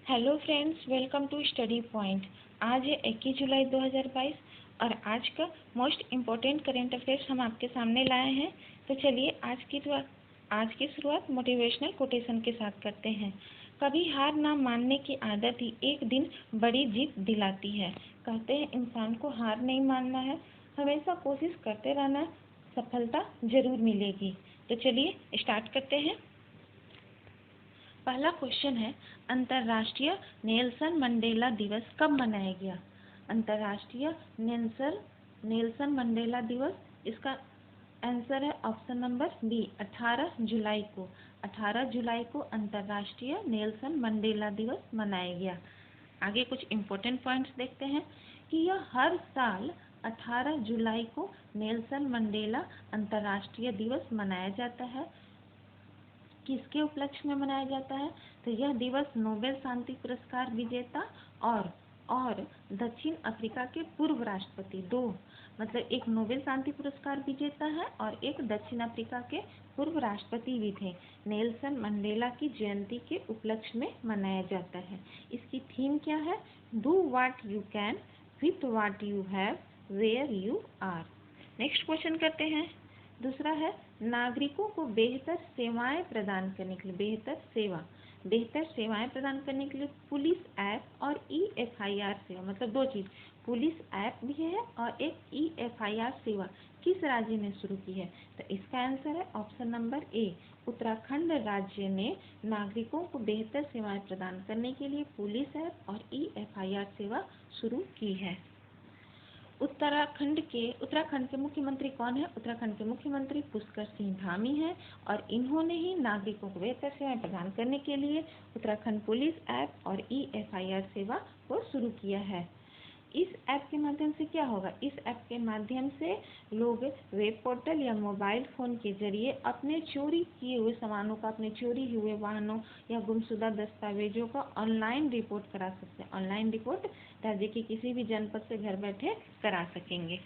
Hello friends, welcome to study point. आज है 21 जुलाई 2022 और आज का मोस्ट इम्पोर्टेंट करेंट अफेयर्स हम आपके सामने लाए हैं। तो चलिए आज की शुरुआत मोटिवेशनल कोटेशन के साथ करते हैं। कभी हार ना मानने की आदत ही एक दिन बड़ी जीत दिलाती है। कहते हैं इंसान को हार नहीं मानना है, हमेशा कोशिश करते रहना, सफलता जरूर मिलेगी। तो चलिए स्टार्ट करते हैं। पहला क्वेश्चन है, अंतर्राष्ट्रीय नेल्सन मंडेला दिवस कब मनाया गया? अंतर्राष्ट्रीय नेल्सन मंडेला दिवस, इसका आंसर है ऑप्शन नंबर बी, 18 जुलाई को। 18 जुलाई को अंतर्राष्ट्रीय नेल्सन मंडेला दिवस मनाया गया। आगे कुछ इम्पोर्टेंट पॉइंट्स देखते हैं कि यह हर साल 18 जुलाई को नेल्सन मंडेला अंतर्राष्ट्रीय दिवस मनाया जाता है। किसके उपलक्ष्य में मनाया जाता है? तो यह दिवस नोबेल शांति पुरस्कार विजेता और दक्षिण अफ्रीका के पूर्व राष्ट्रपति, दो मतलब एक नोबेल शांति पुरस्कार विजेता है और एक दक्षिण अफ्रीका के पूर्व राष्ट्रपति भी थे, नेल्सन मंडेला की जयंती के उपलक्ष्य में मनाया जाता है। इसकी थीम क्या है? Do what you can with what you have where you are. Next question करते हैं। दूसरा है, नागरिकों को बेहतर सेवाएं प्रदान करने के लिए बेहतर सेवाएं प्रदान करने के लिए पुलिस ऐप और EFIR सेवा, मतलब दो चीज, पुलिस ऐप भी है और एक EFIR सेवा किस राज्य ने शुरू की है? तो इसका आंसर है ऑप्शन नंबर ए, उत्तराखंड राज्य ने नागरिकों को बेहतर सेवाएं प्रदान करने के लिए पुलिस ऐप और EFIR सेवा शुरू की है। उत्तराखंड के मुख्यमंत्री कौन है? उत्तराखंड के मुख्यमंत्री पुष्कर सिंह धामी हैं और इन्होंने ही नागरिकों को बेहतर सेवाएं प्रदान करने के लिए उत्तराखंड पुलिस ऐप और EFIR सेवा को शुरू किया है। इस ऐप के माध्यम से क्या होगा? इस ऐप के माध्यम से लोग वेब पोर्टल या मोबाइल फ़ोन के जरिए अपने चोरी किए हुए सामानों का, अपने चोरी हुए वाहनों या गुमशुदा दस्तावेजों का ऑनलाइन रिपोर्ट करा सकते हैं। ऑनलाइन रिपोर्ट राज्य के किसी भी जनपद से घर बैठे करा सकेंगे।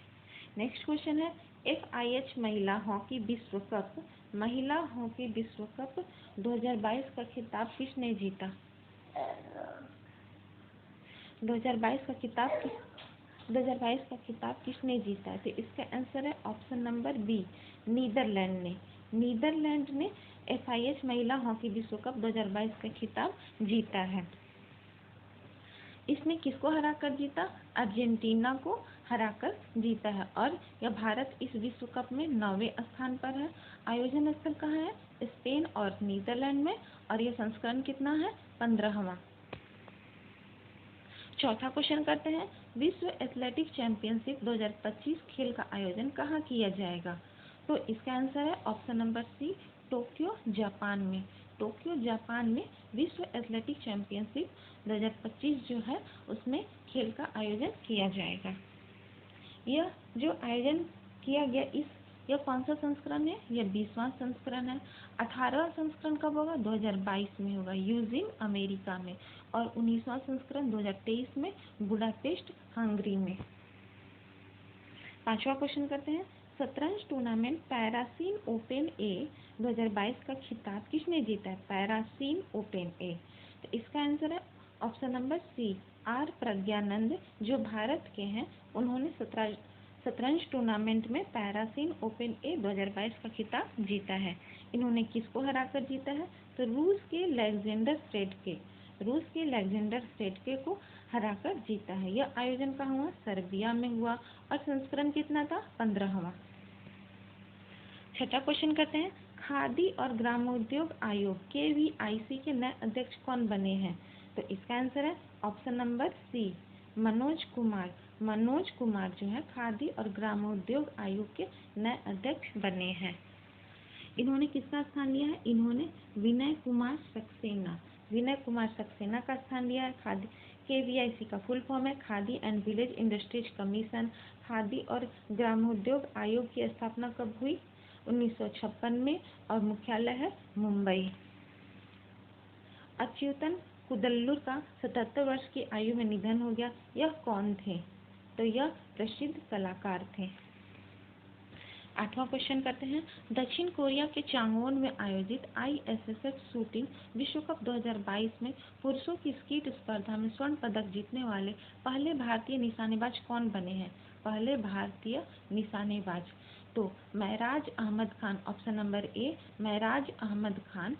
नेक्स्ट क्वेश्चन है, FIH महिला हॉकी विश्व कप 2022 का खिताब किसने जीता? 2022 का खिताब किसने जीता है? तो इसका आंसर है ऑप्शन नंबर बी, नीदरलैंड ने FIH महिला हॉकी विश्व कप 2022 का खिताब जीता है। इसने किसको हराकर जीता? अर्जेंटीना को हराकर जीता है और यह भारत इस विश्व कप में 9वें स्थान पर है। आयोजन स्थल कहाँ है? स्पेन और नीदरलैंड में और यह संस्करण कितना है? 15वां। चौथा क्वेश्चन करते हैं, विश्व एथलेटिक चैंपियनशिप 2025 खेल का आयोजन कहाँ किया जाएगा? तो इसका आंसर है option number C, Tokyo Japan में विश्व एथलेटिक चैंपियनशिप 2025 जो है उसमें खेल का आयोजन किया जाएगा। यह जो आयोजन किया गया यह कौन सा संस्करण है? यह 20वां संस्करण है। 18वां संस्करण कब होगा? 2022 में होगा यूजिन अमेरिका में, और 19वां संस्करण 2023 में बुडापेस्ट हंगरी में। पांचवा क्वेश्चन करते हैं, शतरंज टूर्नामेंट पैरासीन ओपन ए 2022 का खिताब किसने जीता है? Paracin open A. तो इसका आंसर है option number C, R Praggnanandhaa, जो भारत के हैं। उन्होंने शतरंज टूर्नामेंट में पैरासीन ओपन ए 2022 का खिताब जीता है। इन्होंने किसको हराकर जीता है? तो रूस के अलेक्जेंडर स्वेटके को हराकर जीता है। यह आयोजन कहाँ हुआ? सर्बिया में हुआ और संस्करण कितना था? 15वां। छठा क्वेश्चन करते हैं, खादी और ग्रामोद्योग आयोग KVIC के नए अध्यक्ष कौन बने हैं? तो इसका आंसर है option number C, Manoj Kumar जो है खादी और ग्रामोद्योग आयोग के नए अध्यक्ष बने हैं। इन्होंने किसका स्थान लिया है? इन्होंने विनय कुमार सक्सेना का स्थान लिया है। खादी KVIC का फुल फॉर्म है khadi and village industries commission. Khadi और ग्रामोद्योग आयोग की स्थापना कब हुई? 1956 में और मुख्यालय है मुंबई। अच्युतन कुद्दलूर का 77 वर्ष की आयु में निधन हो गया। यह कौन थे? तो यह प्रसिद्ध कलाकार थे। 8वां क्वेश्चन करते हैं। दक्षिण कोरिया के चांगवोन में आयोजित ISSF शूटिंग विश्व कप 2022 में पुरुषों की स्कीट स्पर्धा में स्वर्ण पदक जीतने वाले पहले भारतीय निशानेबाज कौन बने हैं? पहले भारतीय निशानेबाज तो Mahraj Ahmed Khan, option number A Mahraj Ahmed Khan.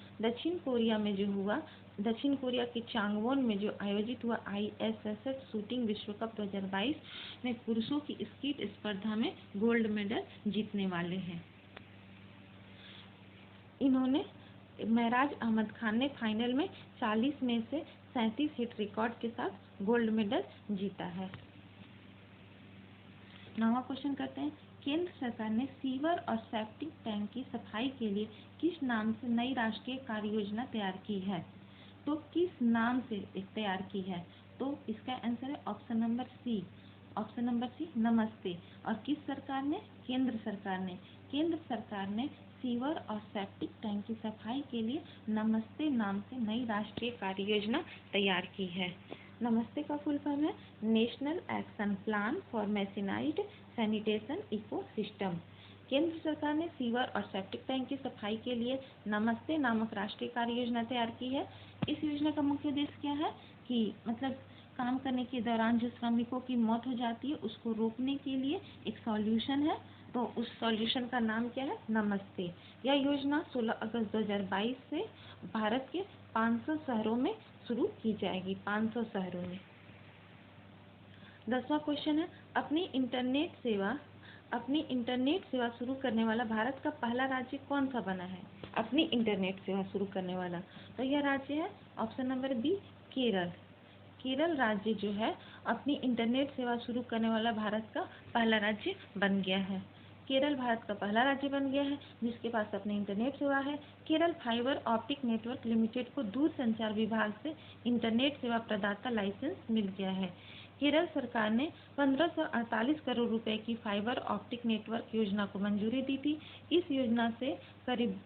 दक्षिण कोरिया के चांगवोन में जो आयोजित हुआ ISSF शूटिंग विश्व कप 2022 में पुरुषों की स्कीट स्पर्धा में गोल्ड मेडल जीतने वाले हैं। इन्होंने महराज अहमद खान ने फाइनल में 40 में से 37 हिट रिकॉर्ड के साथ गोल्ड मेडल जीता है। 9वां क्वेश्चन करते हैं। केंद्र सरकार ने सीवर और सेप्टिक टैंक की सफाई के लिए किस नाम से नई राष्ट्रीय कार्य योजना तैयार की है? तो किस नाम से तैयार की है? तो इसका आंसर है ऑप्शन नंबर सी नमस्ते। और किस सरकार ने? केंद्र सरकार ने सीवर और सेप्टिक टैंक की सफाई के लिए नमस्ते नाम से नई राष्ट्रीय कार्य योजना तैयार की है। नमस्ते का फुल फॉर्म है national action plan for mechanised sanitation ecosystem. केंद्र सरकार ने सीवर और सेप्टिक टैंक की सफाई के लिए नमस्ते नामक राष्ट्रीय कार्य योजना तैयार की है। इस योजना का मुख्य उद्देश्य क्या है कि मतलब काम करने के दौरान जो श्रमिकों की मौत हो जाती है उसको रोकने के लिए एक सॉल्यूशन है। तो उस सॉल्यूशन का नाम क्या है? नमस्ते। यह योजना 16 अगस्त 2022 से भारत के 500 शहरों में शुरू की जाएगी। 500 शहरों में। 10वां क्वेश्चन है। अपनी इंटरनेट सेवा शुरू करने वाला भारत का पहला राज्य कौन सा बना है? अपनी इंटरनेट सेवा शुरू करने वाला तो यह राज्य है option number B Kerala. Kerala राज्य जो है अपनी इंटरनेट सेवा शुरू करने वाला भारत का पहला राज्य बन गया है। केरल भारत का पहला राज्य बन गया है जिसके पास अपनी इंटरनेट सेवा है। Kerala fibre optic network limited को दूरसंचार विभाग से इंटरनेट सेवा प्रदाता लाइसेंस मिल गया है। केरल सरकार ने 1548 करोड़ रुपए की फाइबर ऑप्टिक नेटवर्क योजना को मंजूरी दी थी। इस योजना से करीब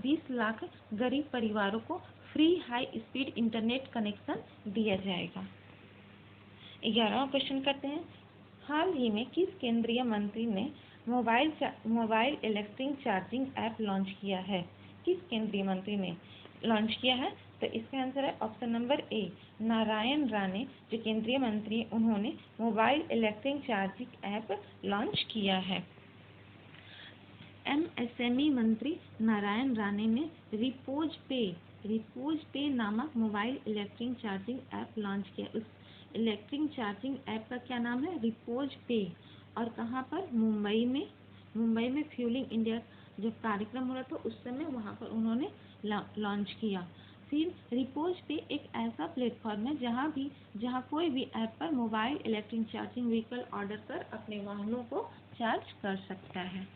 20 लाख गरीब परिवारों को free high speed internet connection दिया जाएगा। 11वां क्वेश्चन करते हैं। हाल ही में किस केंद्रीय मंत्री ने mobile electric charging app launch किया है? किस केंद्रीय मंत्री ने लॉन्च किया है? तो इसका आंसर है ऑप्शन नंबर ए नारायण राणे। जो केंद्रीय मंत्री उन्होंने mobile electric charging app launch किया है। MSME मंत्री नारायण राणे ने रिपोज पे नामक mobile electric charging app launch किया। उस इलेक्ट्रिक चार्जिंग ऐप का क्या नाम है? रिपोज पे। और कहाँ पर? मुंबई में फ्यूलिंग इंडिया जब कार्यक्रम हो रहा था उस समय वहाँ पर उन्होंने लॉन्च किया। फिर रिपोज पे एक ऐसा प्लेटफॉर्म है जहाँ कोई भी ऐप पर mobile electric charging vehicle order कर अपने वाहनों को चार्ज कर सकता है।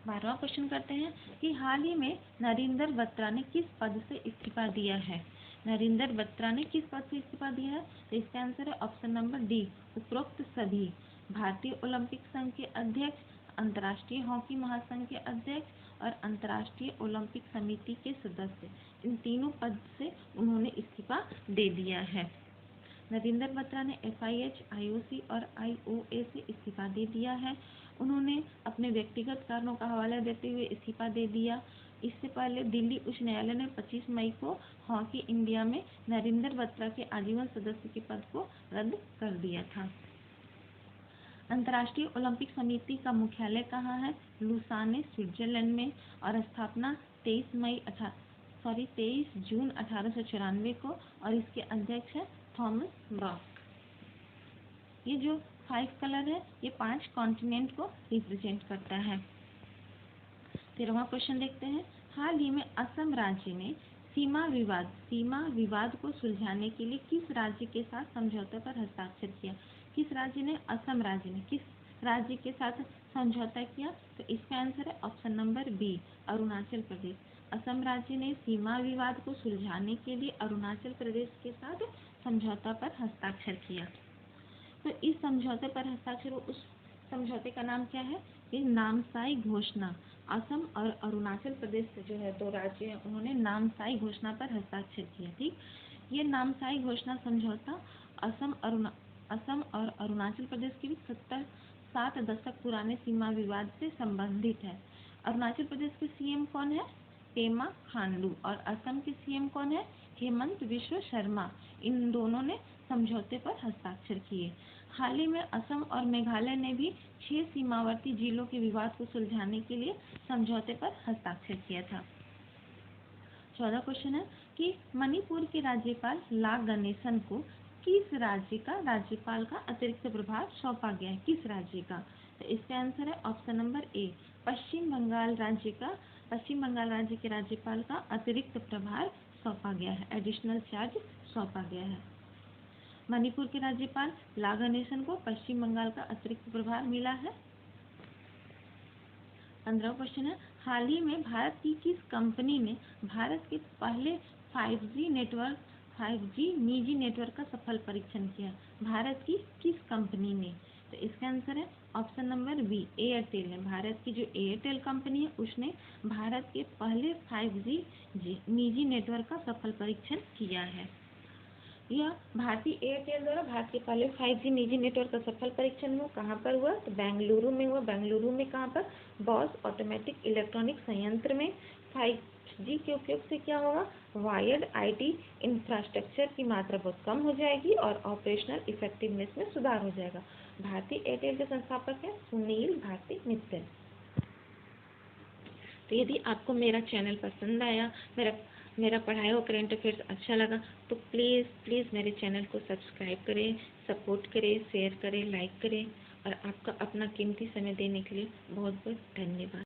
12वां क्वेश्चन करते हैं कि हाल ही में नरेंद्र बत्रा ने किस पद से इस्तीफा दिया है? नरेंद्र बत्रा ने किस पद से इस्तीफा दिया है? तो इसका आंसर है ऑप्शन नंबर डी उपरोक्त सभी। भारतीय ओलंपिक संघ के अध्यक्ष, अंतर्राष्ट्रीय हॉकी महासंघ के अध्यक्ष और अंतर्राष्ट्रीय ओलंपिक समिति के सदस्य, इन तीनों पद से उन्होंने इस्तीफा दे दिया है। नरेंद्र बत्रा ने FIH, IOC और IOA से इस्तीफा दे दिया है। उन्होंने अपने व्यक्तिगत कारणों का हवाला देते हुए इस्तीफा दे दिया। इससे पहले दिल्ली उच्च न्यायालय ने 25 मई को हॉकी इंडिया में नरेंद्र बत्रा के आजीवन सदस्य के पद को रद्द कर दिया था। अंतर्राष्ट्रीय ओलंपिक समिति का मुख्यालय कहाँ है? लुसाने, स्विट्जरलैंड में और स्थापना 23 जून 1894 को और इसके अध्यक्ष है थॉमस बॉक। ये जो 5 कलर है ये 5 कॉन्टिनेंट को रिप्रेजेंट करता है। 13वां क्वेश्चन देखते हैं। हाल ही में असम राज्य ने सीमा विवाद को सुलझाने के लिए किस राज्य के साथ समझौते पर हस्ताक्षर किया? किस राज्य ने? असम राज्य ने किस राज्य के साथ समझौता किया? तो इसका आंसर है option number B Arunachal Pradesh. Assam राज्य ने सीमा विवाद को सुलझाने के लिए अरुणाचल प्रदेश के साथ समझौता पर हस्ताक्षर किया। तो इस समझौते पर हस्ताक्षर, उस समझौते का नाम क्या है? ये नामसाई घोषणा। असम और अरुणाचल प्रदेश से जो है 2 राज्य हैं, उन्होंने नामसाई घोषणा पर हस्ताक्षर किया। ठीक, ये नामसाई घोषणा समझौता असम असम और अरुणाचल प्रदेश के बीच 7 दशक पुराने सीमा विवाद से संबंधित है। अरुणाचल प्रदेश के सीएम कौन है? पेमा खांडू। और असम के सीएम कौन है? हेमंत बिश्व शर्मा। इन दोनों ने समझौते पर हस्ताक्षर किए। हाल ही में असम और मेघालय ने भी 6 सीमावर्ती जिलों के विवाद को सुलझाने के लिए समझौते पर हस्ताक्षर किया था। 14 क्वेश्चन है कि मणिपुर के राज्यपाल ला गणेशन को किस राज्य का राज्यपाल का अतिरिक्त प्रभार सौंपा गया है? किस राज्य का? तो इसका आंसर है ऑप्शन नंबर ए, पश्चिम बंगाल राज्य के राज्यपाल का अतिरिक्त प्रभार सौंपा गया है, एडिशनल चार्ज सौंपा गया है। मणिपुर के राज्यपाल ला गणेशन को पश्चिम बंगाल का अतिरिक्त प्रभार मिला है। 15 क्वेश्चन है, हाल ही में भारत की किस कंपनी ने भारत के पहले 5G निजी नेटवर्क का सफल परीक्षण किया? भारत की किस कंपनी ने? तो इसका आंसर है ऑप्शन नंबर बी, एयरटेल ने। भारत की जो एयरटेल कंपनी है उसने भारत के पहले 5G निजी नेटवर्क का सफल परीक्षण किया है। यह भारतीय एयरटेल द्वारा भारत के पहले 5G निजी नेटवर्क का सफल परीक्षण हुआ। कहाँ पर हुआ? तो बेंगलुरु में हुआ। बेंगलुरु में कहाँ पर? बॉस ऑटोमेटिक इलेक्ट्रॉनिक संयंत्र में। 5G के उपयोग से क्या होगा? वायर्ड IT इंफ्रास्ट्रक्चर की मात्रा बहुत कम हो जाएगी और ऑपरेशनल इफेक्टिवनेस में सुधार हो जाएगा। भारतीय एयरटेल के संस्थापक हैं सुनील भारती मित्तल। तो यदि आपको मेरा चैनल पसंद आया, मेरा पढ़ाई हुआ करंट अफेयर्स अच्छा लगा, तो प्लीज़ मेरे चैनल को सब्सक्राइब करें, सपोर्ट करें, शेयर करें, लाइक करें। और आपका अपना कीमती समय देने के लिए बहुत बहुत धन्यवाद।